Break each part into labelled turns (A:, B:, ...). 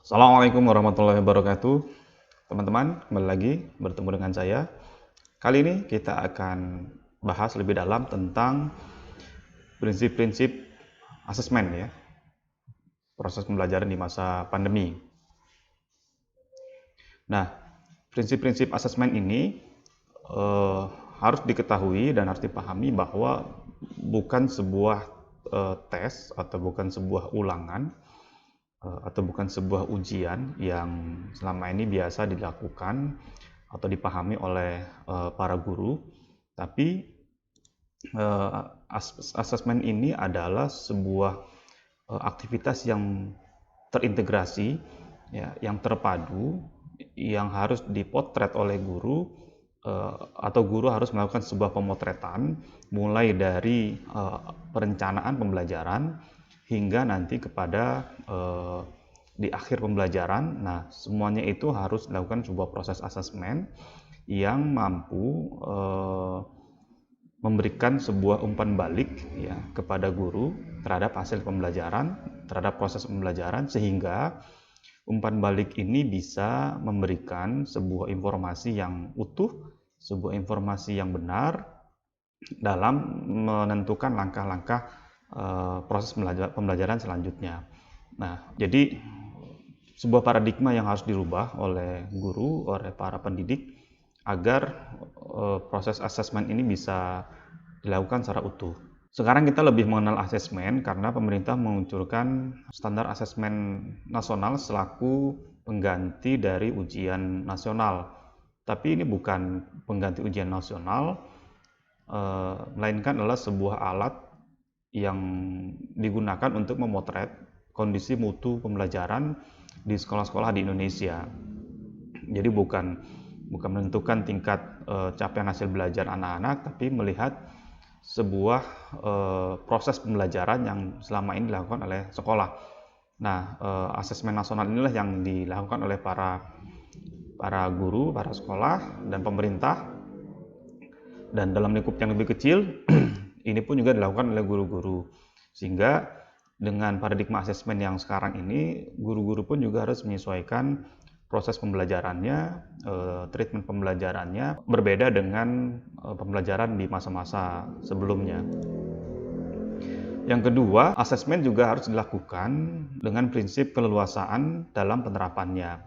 A: Assalamualaikum warahmatullahi wabarakatuh. Teman-teman, kembali lagi bertemu dengan saya. Kali ini kita akan bahas lebih dalam tentang prinsip-prinsip asesmen ya, proses pembelajaran di masa pandemi. Nah, prinsip-prinsip asesmen ini eh, harus diketahui dan harus dipahami bahwa bukan sebuah tes atau bukan sebuah ulangan atau bukan sebuah ujian yang selama ini biasa dilakukan atau dipahami oleh para guru, tapi asesmen ini adalah sebuah aktivitas yang terintegrasi, ya, yang terpadu, yang harus dipotret oleh guru atau guru harus melakukan sebuah pemotretan mulai dari perencanaan pembelajaran hingga nanti kepada di akhir pembelajaran. Nah, semuanya itu harus dilakukan sebuah proses asesmen yang mampu memberikan sebuah umpan balik ya kepada guru terhadap hasil pembelajaran, terhadap proses pembelajaran, sehingga umpan balik ini bisa memberikan sebuah informasi yang utuh, sebuah informasi yang benar dalam menentukan langkah-langkah proses pembelajaran selanjutnya. Nah, jadi sebuah paradigma yang harus dirubah oleh guru, oleh para pendidik agar proses asesmen ini bisa dilakukan secara utuh. Sekarang kita lebih mengenal asesmen karena pemerintah meluncurkan standar asesmen nasional selaku pengganti dari ujian nasional. Tapi ini bukan pengganti ujian nasional, melainkan adalah sebuah alat yang digunakan untuk memotret kondisi mutu pembelajaran di sekolah-sekolah di Indonesia. Jadi bukan menentukan tingkat capaian hasil belajar anak-anak, tapi melihat sebuah proses pembelajaran yang selama ini dilakukan oleh sekolah. Nah, asesmen nasional inilah yang dilakukan oleh para guru, para sekolah, dan pemerintah. Dan dalam lingkup yang lebih kecil, ini pun juga dilakukan oleh guru-guru. Sehingga dengan paradigma asesmen yang sekarang ini, guru-guru pun juga harus menyesuaikan proses pembelajarannya, treatment pembelajarannya berbeda dengan pembelajaran di masa-masa sebelumnya. Yang kedua, asesmen juga harus dilakukan dengan prinsip keleluasaan dalam penerapannya.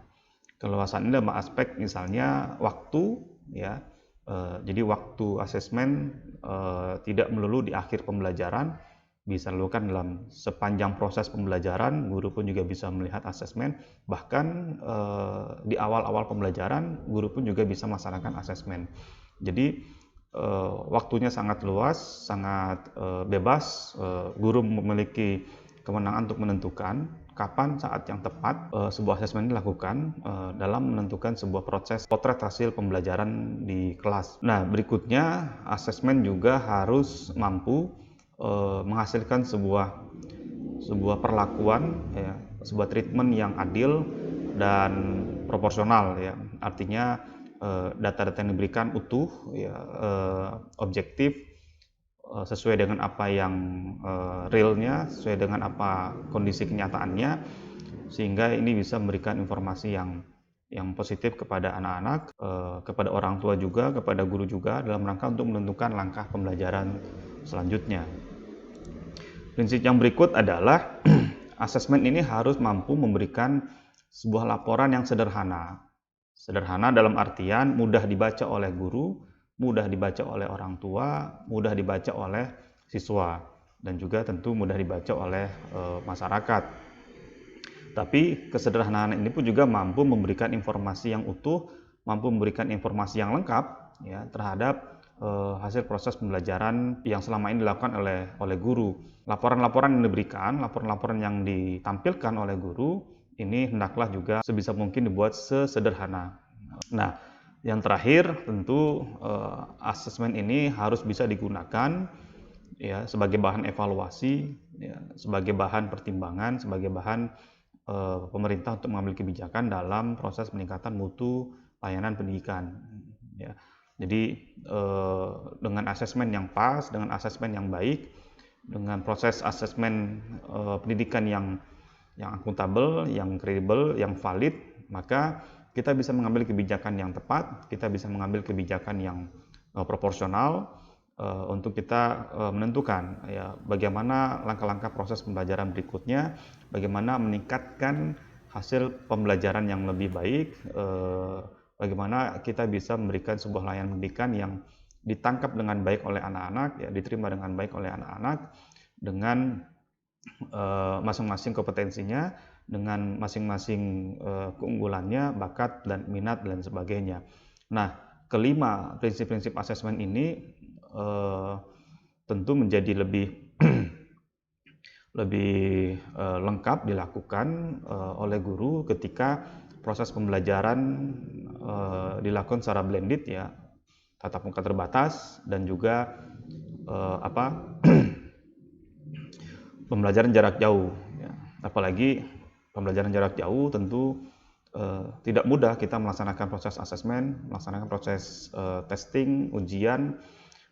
A: Keleluasaan ini dalam aspek misalnya waktu, ya. Jadi waktu asesmen tidak melulu di akhir pembelajaran, bisa dilakukan dalam sepanjang proses pembelajaran. Guru pun juga bisa melihat asesmen, bahkan di awal-awal pembelajaran guru pun juga bisa melaksanakan asesmen. Jadi waktunya sangat luas, sangat bebas. Guru memiliki kewenangan untuk menentukan kapan saat yang tepat sebuah asesmen dilakukan dalam menentukan sebuah proses potret hasil pembelajaran di kelas. Nah, berikutnya asesmen juga harus mampu menghasilkan sebuah perlakuan, ya, sebuah treatment yang adil dan proporsional, ya. Artinya data-data yang diberikan utuh, ya, objektif, sesuai dengan apa yang realnya, sesuai dengan apa kondisi kenyataannya, sehingga ini bisa memberikan informasi yang positif kepada anak-anak, kepada orang tua juga, kepada guru juga, dalam rangka untuk menentukan langkah pembelajaran selanjutnya. Prinsip yang berikut adalah asesmen ini harus mampu memberikan sebuah laporan yang sederhana. Sederhana dalam artian mudah dibaca oleh guru, mudah dibaca oleh orang tua, mudah dibaca oleh siswa, dan juga tentu mudah dibaca oleh masyarakat. Tapi kesederhanaan ini pun juga mampu memberikan informasi yang utuh, mampu memberikan informasi yang lengkap, ya, terhadap hasil proses pembelajaran yang selama ini dilakukan oleh guru. Laporan-laporan yang diberikan, laporan-laporan yang ditampilkan oleh guru, ini hendaklah juga sebisa mungkin dibuat sesederhana. Nah, yang terakhir tentu asesmen ini harus bisa digunakan, ya, sebagai bahan evaluasi, ya, sebagai bahan pertimbangan, sebagai bahan pemerintah untuk mengambil kebijakan dalam proses peningkatan mutu layanan pendidikan, ya. Jadi dengan asesmen yang pas, dengan asesmen yang baik, dengan proses asesmen pendidikan yang yang akuntabel, yang kredibel, yang valid, maka kita bisa mengambil kebijakan yang tepat, kita bisa mengambil kebijakan yang proporsional untuk kita menentukan ya bagaimana langkah-langkah proses pembelajaran berikutnya, bagaimana meningkatkan hasil pembelajaran yang lebih baik, bagaimana kita bisa memberikan sebuah layanan pendidikan yang ditangkap dengan baik oleh anak-anak, ya diterima dengan baik oleh anak-anak dengan masing-masing kompetensinya, dengan masing-masing keunggulannya, bakat dan minat dan sebagainya. Nah, kelima prinsip-prinsip asesmen ini tentu menjadi lebih lebih lengkap dilakukan oleh guru ketika proses pembelajaran dilakukan secara blended ya, tatap muka terbatas dan juga pembelajaran jarak jauh ya. Apalagi pembelajaran jarak jauh tentu tidak mudah kita melaksanakan proses asesmen, melaksanakan proses testing, ujian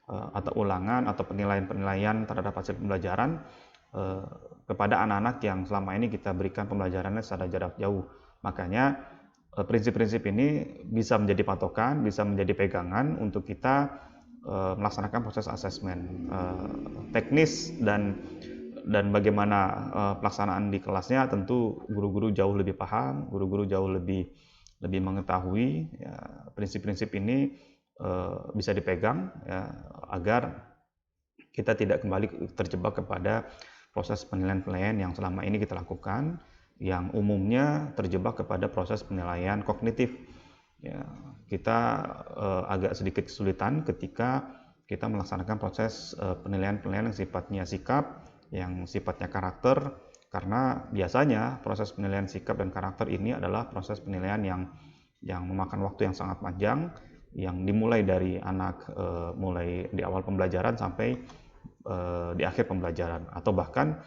A: atau ulangan atau penilaian-penilaian terhadap hasil pembelajaran kepada anak-anak yang selama ini kita berikan pembelajarannya secara jarak jauh. Makanya prinsip-prinsip ini bisa menjadi patokan, bisa menjadi pegangan untuk kita melaksanakan proses asesmen teknis dan bagaimana pelaksanaan di kelasnya tentu guru-guru jauh lebih paham, guru-guru jauh lebih mengetahui ya, prinsip-prinsip ini bisa dipegang ya, agar kita tidak kembali terjebak kepada proses penilaian-penilaian yang selama ini kita lakukan, yang umumnya terjebak kepada proses penilaian kognitif. Ya, kita agak sedikit kesulitan ketika kita melaksanakan proses penilaian-penilaian yang sifatnya sikap, yang sifatnya karakter, karena biasanya proses penilaian sikap dan karakter ini adalah proses penilaian yang memakan waktu yang sangat panjang, yang dimulai dari anak mulai di awal pembelajaran sampai di akhir pembelajaran, atau bahkan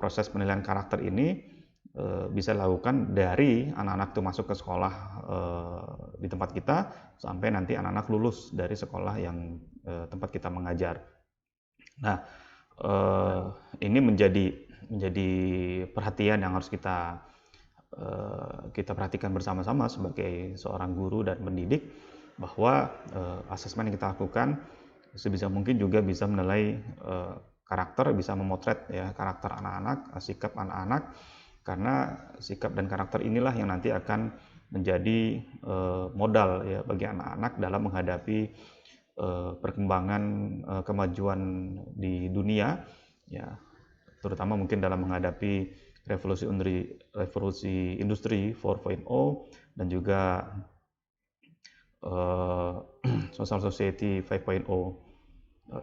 A: proses penilaian karakter ini bisa dilakukan dari anak-anak itu masuk ke sekolah di tempat kita sampai nanti anak-anak lulus dari sekolah yang tempat kita mengajar. Nah, ini menjadi perhatian yang harus kita perhatikan bersama-sama sebagai seorang guru dan pendidik, bahwa asesmen yang kita lakukan sebisa mungkin juga bisa menilai karakter, bisa memotret ya karakter anak-anak, sikap anak-anak, karena sikap dan karakter inilah yang nanti akan menjadi modal ya bagi anak-anak dalam menghadapi perkembangan kemajuan di dunia ya, terutama mungkin dalam menghadapi revolusi industri 4.0 dan juga social society 5.0.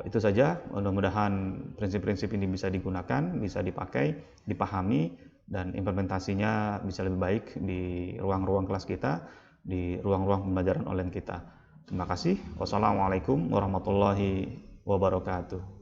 A: Itu saja, mudah-mudahan prinsip-prinsip ini bisa digunakan, bisa dipakai, dipahami, dan implementasinya bisa lebih baik di ruang-ruang kelas kita, di ruang-ruang pembelajaran online kita. Terima kasih. Wassalamualaikum warahmatullahi wabarakatuh.